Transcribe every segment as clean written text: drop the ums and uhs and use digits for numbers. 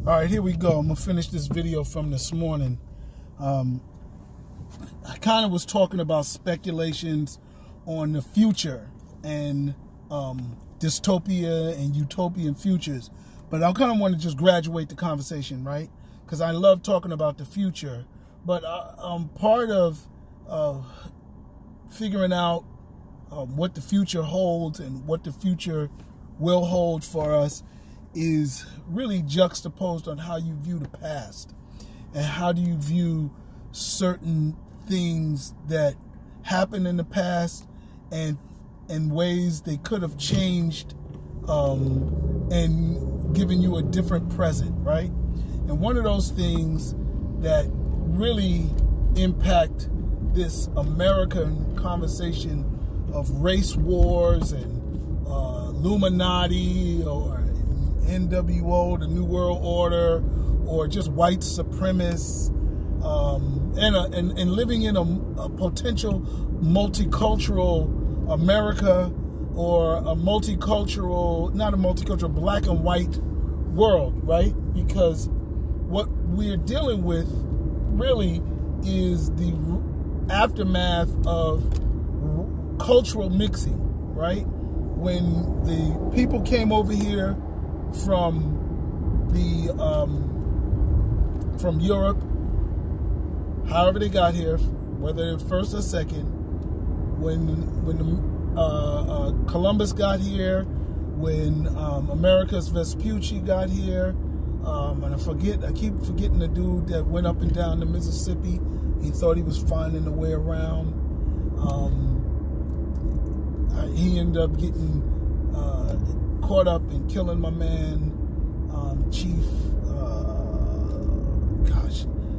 All right, here we go. I'm going to finish this video from this morning. I kind of was talking about speculations on the future and dystopia and utopian futures. But I kind of want to just graduate the conversation, right? Because I love talking about the future. But part of figuring out what the future holds and what the future will hold for us is really juxtaposed on how you view the past and how do you view certain things that happened in the past and ways they could have changed and given you a different present, right? And one of those things that really impact this American conversation of race wars and Illuminati or NWO, the New World Order, or just white supremacists, and living in a potential multicultural America or a multicultural, not a multicultural, black and white world, right? Because what we're dealing with really is the aftermath of cultural mixing, right? When the people came over here from Europe, however they got here, whether first or second, when Columbus got here, when Americus Vespucci got here, and I keep forgetting the dude that went up and down the Mississippi. He thought he was finding a way around. He ended up getting caught up in killing my man, Chief.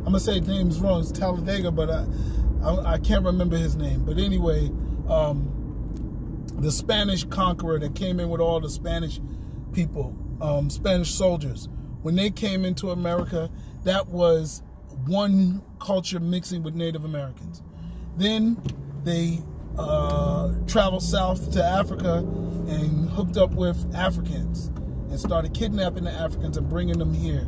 I'm gonna say his name's wrong. It's Talladega, but I can't remember his name. But anyway, the Spanish conqueror that came in with all the Spanish people, Spanish soldiers, when they came into America, that was one culture mixing with Native Americans. Then they traveled south to Africa and hooked up with Africans and started kidnapping the Africans and bringing them here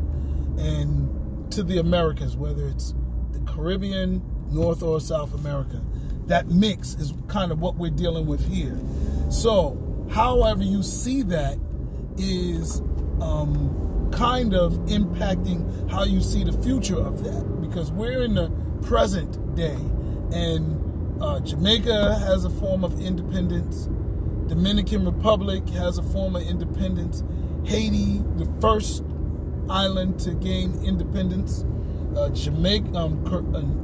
and to the Americas, whether it's the Caribbean, North or South America. That mix is kind of what we're dealing with here. So however you see that is kind of impacting how you see the future of that, because we're in the present day, and Jamaica has a form of independence. Dominican Republic has a form of independence. Haiti, the first island to gain independence. Jamaica,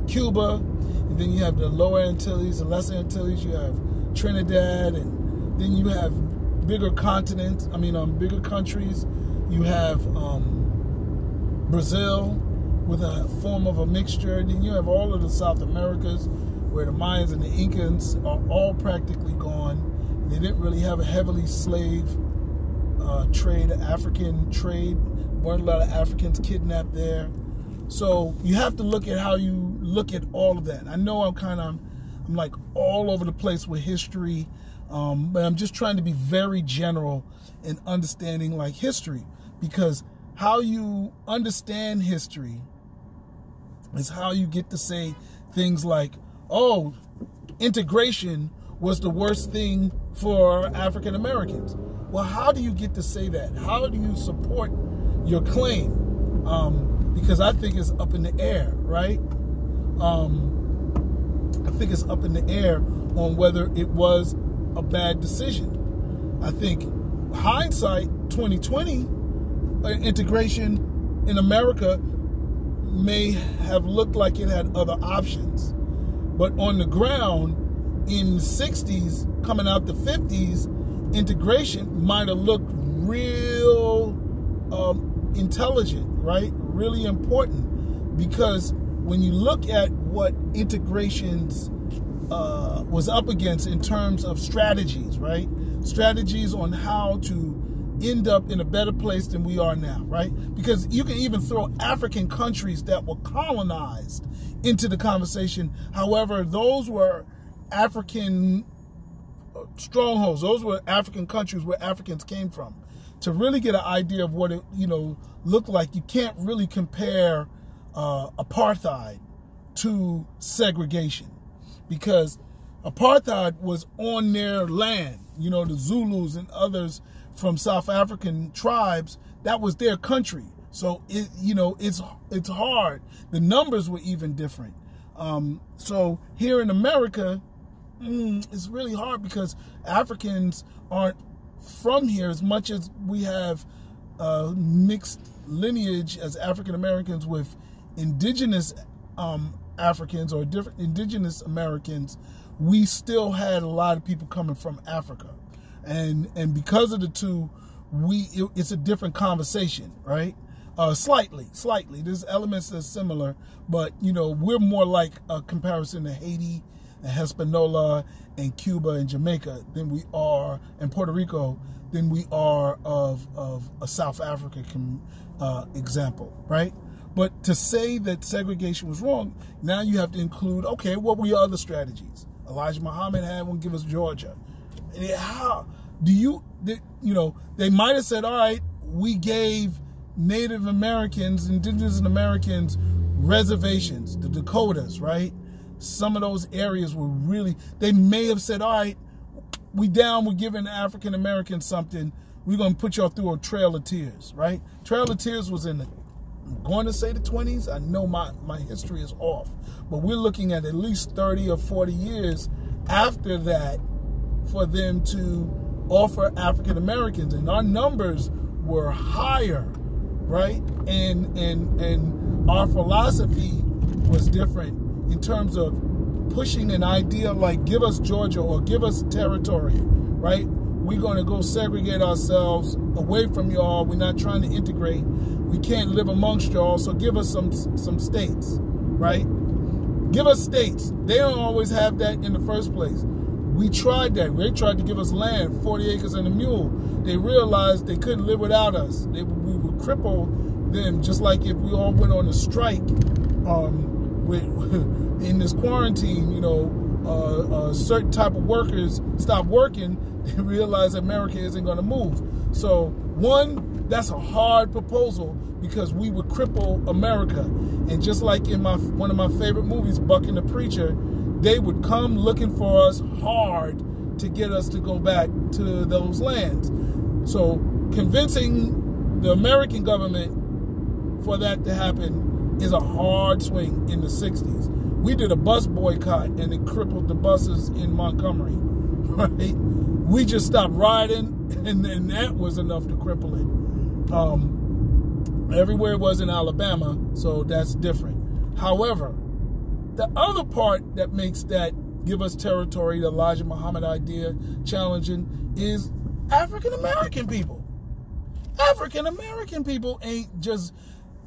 Cuba, and then you have the Lower Antilles, the Lesser Antilles. You have Trinidad, and then you have bigger continents. Bigger countries. You have Brazil with a form of a mixture. Then you have all of the South Americas, where the Mayans and the Incans are all practically gone. They didn't really have a heavily slave trade, African trade. Weren't a lot of Africans kidnapped there. So you have to look at how you look at all of that. I know I'm like all over the place with history, but I'm just trying to be very general in understanding like history, because how you understand history is how you get to say things like, oh, integration was the worst thing for African Americans. Well, how do you get to say that? How do you support your claim? Because I think it's up in the air, right? I think it's up in the air on whether it was a bad decision. I think hindsight 2020, integration in America may have looked like it had other options. But on the ground, in the 60s, coming out the 50s, integration might have looked real intelligent, right? Really important. Because when you look at what integrations was up against in terms of strategies, right? Strategies on how to end up in a better place than we are now, right? Because you can even throw African countries that were colonized into the conversation. However, those were African strongholds. Those were African countries where Africans came from. to really get an idea of what it, looked like, you can't really compare apartheid to segregation, because apartheid was on their land. The Zulus and others from South African tribes, that was their country. So it's hard. The numbers were even different. So here in America, it's really hard because Africans aren't from here as much as we have mixed lineage as African Americans with indigenous Africans or different indigenous Americans. We still had a lot of people coming from Africa, and because of the two, it's a different conversation, right? Slightly. There's elements that's similar, but we're more like a comparison to Haiti and Hispaniola and Cuba and Jamaica than we are, and Puerto Rico, than we are of a South African example, right? But to say that segregation was wrong, now you have to include, okay, what were your other strategies? Elijah Muhammad had one, give us Georgia. And how do they might have said, all right, we gave Native Americans, indigenous Americans, reservations, the Dakotas, right? Some of those areas were really, they may have said, all right, we're giving African Americans something. We're going to put y'all through a Trail of Tears, right? Trail of Tears was in I'm going to say the 20s. I know my history is off, but we're looking at least 30 or 40 years after that for them to offer African Americans, and our numbers were higher, right? And our philosophy was different in terms of pushing an idea like give us Georgia or give us territory, right? We're going to go segregate ourselves away from y'all. We're not trying to integrate. We can't live amongst y'all, so give us some states, right? Give us states. They don't always have that in the first place. We tried that. They tried to give us land, 40 acres and a mule. They realized they couldn't live without us. We would cripple them, just like if we all went on a strike in this quarantine, certain type of workers stop working, they realize America isn't going to move. So, one, that's a hard proposal because we would cripple America. And just like in one of my favorite movies, Buck and the Preacher, they would come looking for us hard to get us to go back to those lands. So convincing the American government for that to happen is a hard swing in the 60s. We did a bus boycott and it crippled the buses in Montgomery, right? We just stopped riding, and then that was enough to cripple it. Everywhere it was in Alabama, so that's different. However, the other part that makes that give us territory, the Elijah Muhammad idea, challenging, is African American people. African American people ain't just,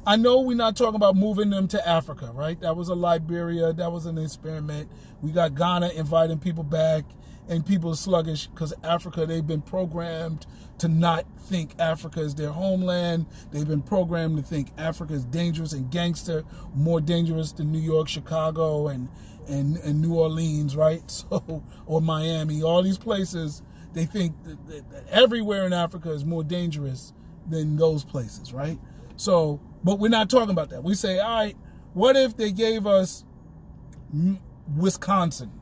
I know we're not talking about moving them to Africa, right? That was a Liberia, that was an experiment. We got Ghana inviting people back, and people are sluggish because Africa, they've been programmed to not think Africa is their homeland. They've been programmed to think Africa is dangerous and gangster, more dangerous than New York, Chicago, and New Orleans, right? So, or Miami, all these places, they think that everywhere in Africa is more dangerous than those places, right? So, but we're not talking about that. We say, all right, what if they gave us Wisconsin,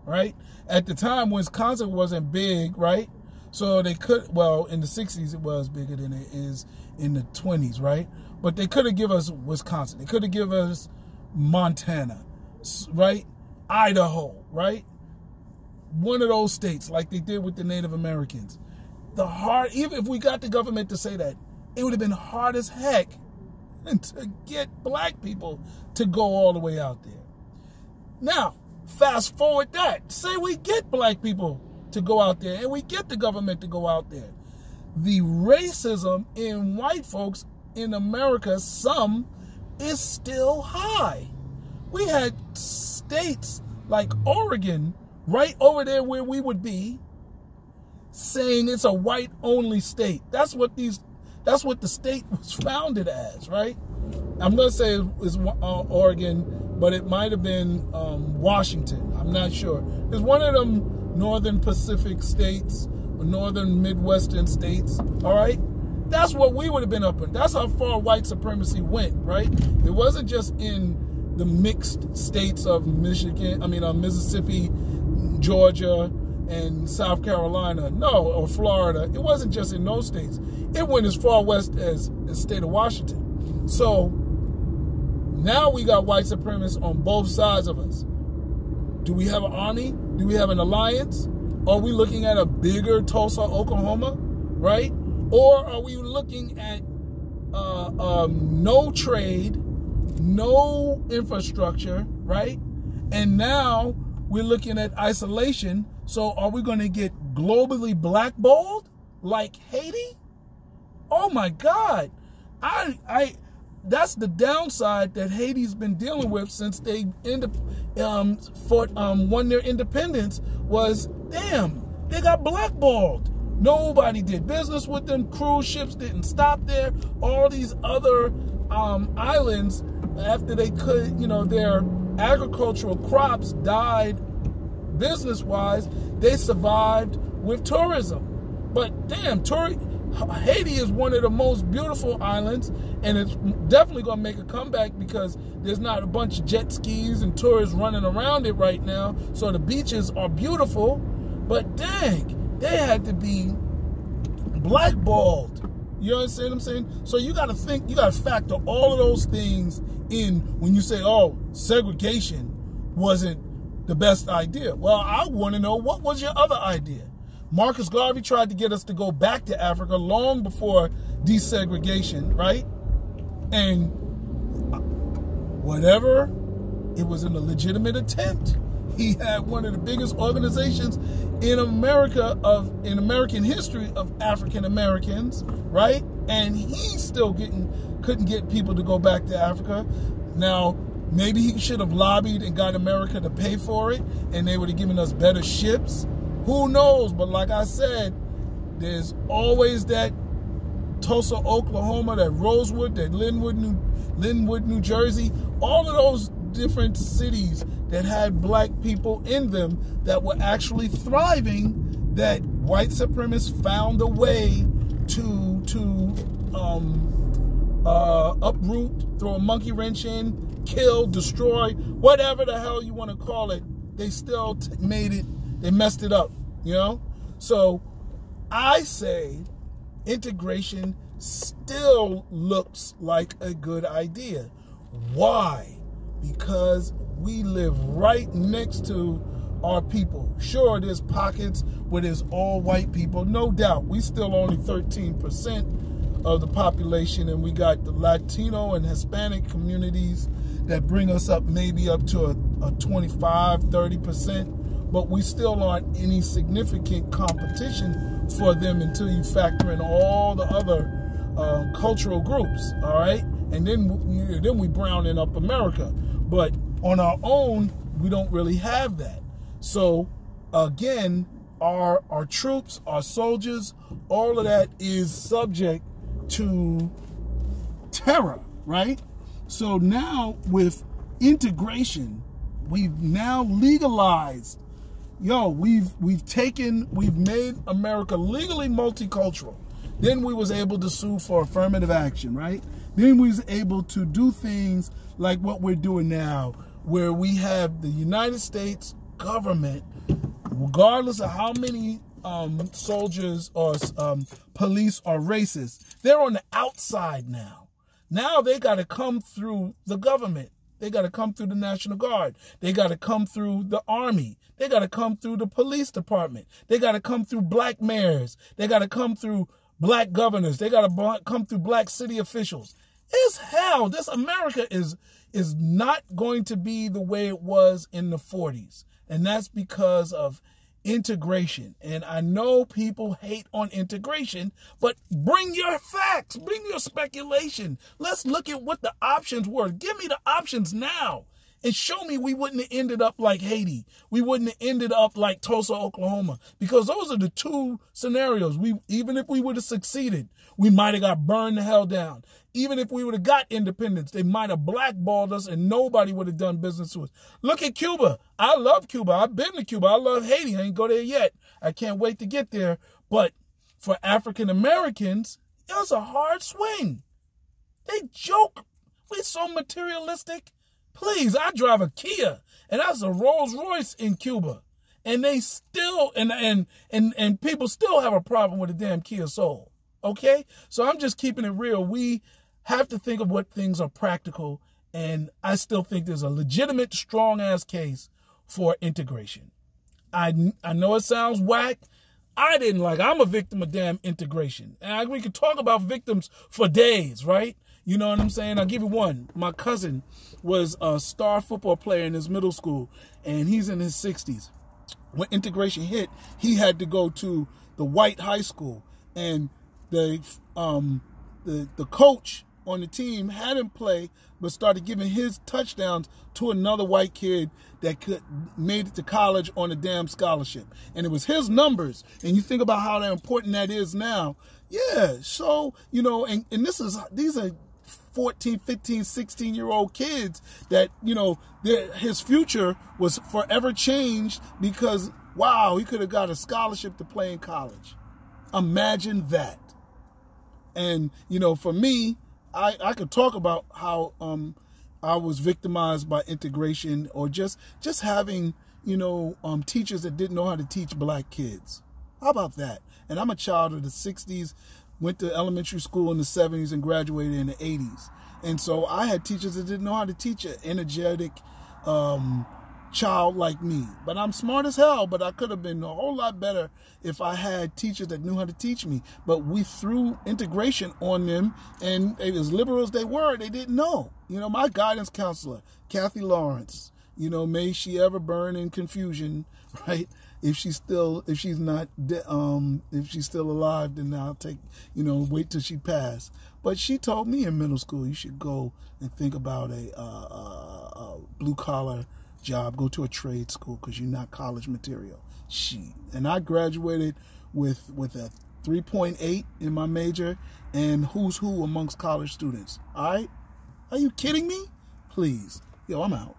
right? At the time, Wisconsin wasn't big, right? So they could, well, in the 60s, it was bigger than it is in the 20s, right? But they could have given us Wisconsin. They could have given us Montana, right? Idaho, right? One of those states like they did with the Native Americans. Even if we got the government to say that, it would have been hard as heck to get black people to go all the way out there. Now, fast forward that. Say we get black people to go out there and we get the government to go out there. The racism in white folks in America, some, is still high. We had states like Oregon, right over there where we would be, saying it's a white-only state. That's what the state was founded as, right? I'm going to say it's Oregon, but it might have been Washington. I'm not sure. It's one of them Northern Pacific states northern Midwestern states, all right? That's what we would have been up in. That's how far white supremacy went, right? It wasn't just in the mixed states of Mississippi, Georgia, and South Carolina, no, or Florida. It wasn't just in those states. It went as far west as the state of Washington. So now we got white supremacists on both sides of us. Do we have an army? Do we have an alliance? Are we looking at a bigger Tulsa, Oklahoma, right? Or are we looking at no trade, no infrastructure, right? And now we're looking at isolation. So are we going to get globally blackballed like Haiti? Oh my God. That's the downside that Haiti's been dealing with since they won their independence was, damn, they got blackballed. Nobody did business with them. Cruise ships didn't stop there. All these other islands, after they could, their agricultural crops died business-wise, they survived with tourism. But damn, Haiti is one of the most beautiful islands, and it's definitely going to make a comeback because there's not a bunch of jet skis and tourists running around it right now. So the beaches are beautiful, but dang, they had to be blackballed. You understand what I'm saying? So you got to think, you got to factor all of those things in when you say, oh, segregation wasn't the best idea. Well, I want to know, what was your other idea? Marcus Garvey tried to get us to go back to Africa long before desegregation, right? And whatever, it was a legitimate attempt. He had one of the biggest organizations in America in American history of African Americans, right? And he still couldn't get people to go back to Africa. Now, maybe he should have lobbied and got America to pay for it, and they would have given us better ships. Who knows? But like I said, there's always that Tulsa, Oklahoma, that Rosewood, that Linwood, New Jersey, all of those different cities that had black people in them that were actually thriving, that white supremacists found a way to uproot, throw a monkey wrench in, kill, destroy, whatever the hell you want to call it. They still they messed it up, So I say integration still looks like a good idea. Why? Because we live right next to our people. Sure, there's pockets where there's all white people, no doubt. We still only 13% of the population, and we got the Latino and Hispanic communities that bring us up maybe up to a 25, 30%, but we still aren't any significant competition for them until you factor in all the other cultural groups, all right? And then we browning up America. But on our own, we don't really have that. So again, our troops, our soldiers, all of that is subject to terror, right? So now with integration, we've now legalized, we've made America legally multicultural. Then we was able to sue for affirmative action, right? Then we was able to do things like what we're doing now, where we have the United States government, regardless of how many soldiers or police are racist, they're on the outside now. Now they got to come through the government. They got to come through the National Guard. They got to come through the Army. They got to come through the police department. They got to come through black mayors. They got to come through black governors. They got to come through black city officials. It's hell. This America is not going to be the way it was in the 40s. And that's because of integration. And I know people hate on integration, but bring your facts, bring your speculation. Let's look at what the options were. Give me the options now and show me we wouldn't have ended up like Haiti. We wouldn't have ended up like Tulsa, Oklahoma, because those are the two scenarios. Even if we would have succeeded, we might have got burned the hell down. Even if we would have got independence, they might have blackballed us and nobody would have done business with us. Look at Cuba. I love Cuba. I've been to Cuba. I love Haiti. I ain't go there yet. I can't wait to get there. But for African Americans, it was a hard swing. They joke. We're so materialistic. Please, I drive a Kia, and that's a Rolls Royce in Cuba. And they still, and people still have a problem with the damn Kia Soul. Okay? So I'm just keeping it real. We have to think of what things are practical, and I still think there's a legitimate, strong-ass case for integration. I know it sounds whack. I didn't like it. I'm a victim of damn integration. And we could talk about victims for days, right? You know what I'm saying? I'll give you one. My cousin was a star football player in his middle school, and he's in his 60s. When integration hit, he had to go to the white high school, and the coach on the team had him play, but started giving his touchdowns to another white kid that made it to college on a damn scholarship. And it was his numbers. And you think about how important that is now. Yeah, so, you know, and these are 14, 15, 16-year-old kids that, you know, his future was forever changed because, wow, he could have got a scholarship to play in college. Imagine that. And, you know, for me, I could talk about how I was victimized by integration, or just having, you know, teachers that didn't know how to teach black kids. How about that? And I'm a child of the 60s, went to elementary school in the 70s and graduated in the 80s. And so I had teachers that didn't know how to teach an energetic child like me. But I'm smart as hell, but I could have been a whole lot better if I had teachers that knew how to teach me. But we threw integration on them, and as liberal as they were, they didn't know. You know, my guidance counselor, Kathy Lawrence, you know, may she ever burn in confusion, right? If she's still alive, then I'll take, you know, wait till she passed. But she told me in middle school, you should go and think about a blue collar job, go to a trade school, because you're not college material. And I graduated with a 3.8 in my major, and who's who amongst college students. All right? Are you kidding me? Please. Yo, I'm out.